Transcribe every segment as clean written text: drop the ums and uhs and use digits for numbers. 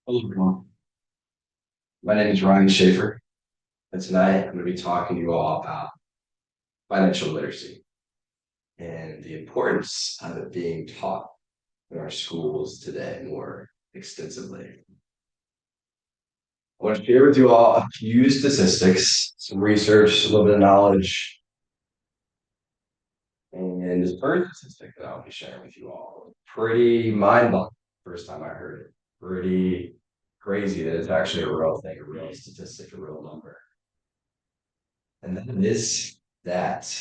Hello, everyone. My name is Ryan Schaefer, and tonight I'm going to be talking to you all about financial literacy and the importance of it being taught in our schools today more extensively. I want to share with you all a few statistics, some research, a little bit of knowledge, and this first statistic that I'll be sharing with you all, pretty mind-blowing. First time I heard it, pretty crazy that it's actually a real thing, a real statistic, a real number. And that is that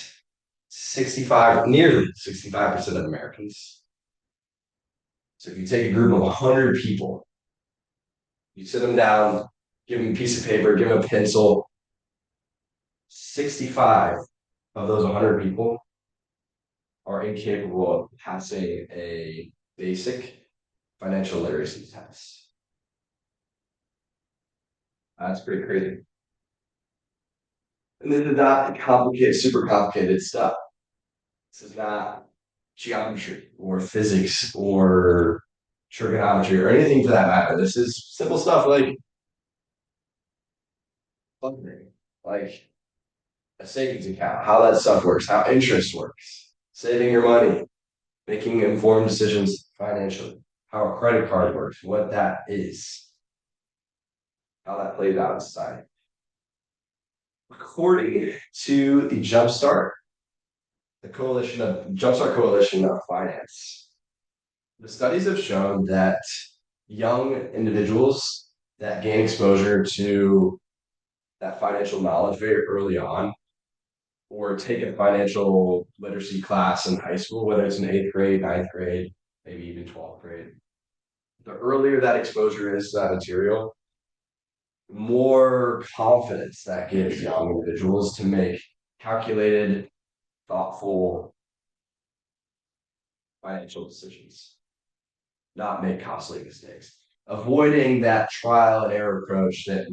65, nearly 65% of Americans. So if you take a group of 100 people, you sit them down, give them a piece of paper, give them a pencil, 65 of those 100 people are incapable of passing a basic financial literacy test. That's pretty crazy. And this is not complicated, super complicated stuff. This is not geometry or physics or trigonometry or anything for that matter. This is simple stuff like funding, like a savings account, how that stuff works, how interest works, saving your money, making informed decisions financially, how a credit card works, what that is, how that plays out in society. According to the Jumpstart Coalition of Finance, the studies have shown that young individuals that gain exposure to that financial knowledge very early on, or take a financial literacy class in high school, whether it's in eighth grade, ninth grade, maybe even 12th grade, the earlier that exposure is to that material, more confidence that gives young individuals to make calculated, thoughtful financial decisions, not make costly mistakes. Avoiding that trial and error approach that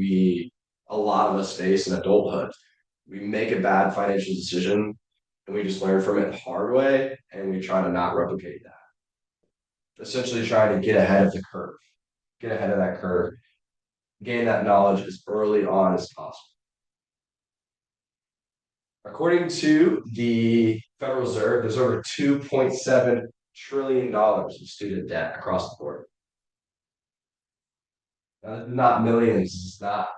a lot of us face in adulthood. We make a bad financial decision and we just learn from it the hard way and we try to not replicate that. Essentially trying to get ahead of the curve, get ahead of that curve, gain that knowledge as early on as possible. According to the Federal Reserve, there's over $2.7 trillion of student debt across the board. Now, this is not millions, this is not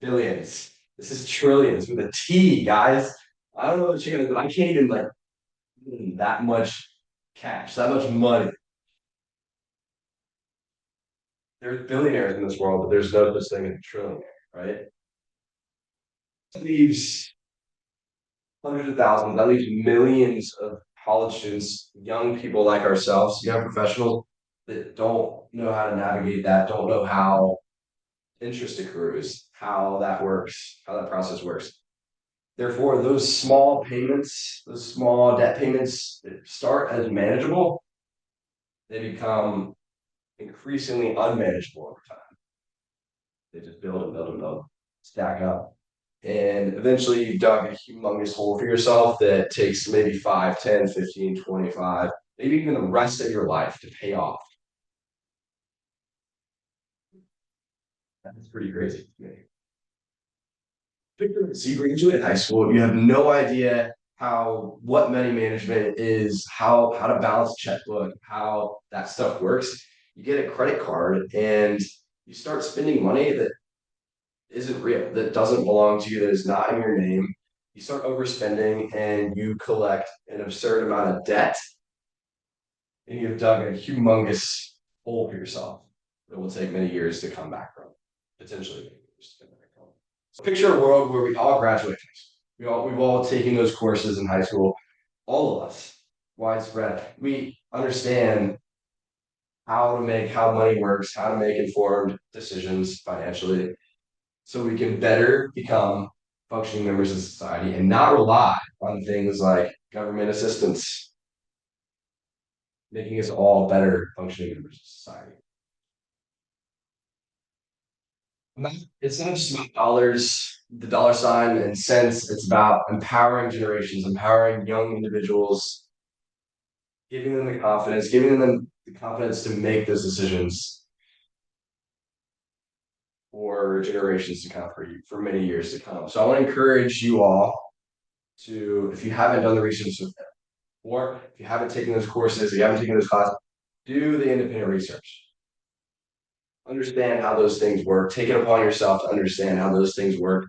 billions. This is trillions with a T, guys. I don't know what you're gonna do. I can't even like that much cash, that much money. There's billionaires in this world, but there's no such thing as a trillionaire, right? That leaves hundreds of thousands, that leaves millions of college students, young people like ourselves, young professionals that don't know how to navigate that, don't know how interest accrues, how that works, how that process works. Therefore, those small payments, those small debt payments that start as manageable, they become increasingly unmanageable over time. They just build and build and build, stack up. And eventually you've dug a humongous hole for yourself that takes maybe 5, 10, 15, 25, maybe even the rest of your life to pay off. That's pretty crazy to me. So you graduate high school, you have no idea what money management is, how to balance a checkbook, how that stuff works. You get a credit card and you start spending money that isn't real, that doesn't belong to you, that is not in your name. You start overspending and you collect an absurd amount of debt, and you've dug a humongous hole for yourself that will take many years to come back from, potentially many years to come back from. So picture a world where we all graduate. We've all taken those courses in high school, all of us, widespread. We understand how money works, how to make informed decisions financially, so we can better become functioning members of society and not rely on things like government assistance, making us all better functioning members of society. It's not just about dollars, the dollar sign and cents. It's about empowering generations, empowering young individuals, giving them the confidence to make those decisions for generations to come, for many years to come. So I want to encourage you all to, if you haven't done the research or if you haven't taken those courses, if you haven't taken those classes, do the independent research. Understand how those things work. Take it upon yourself to understand how those things work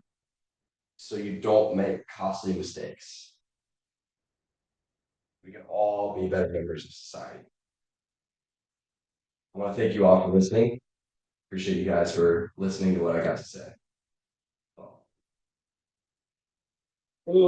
so you don't make costly mistakes. We can all be better members of society. I want to thank you all for listening. Appreciate you guys for listening to what I got to say.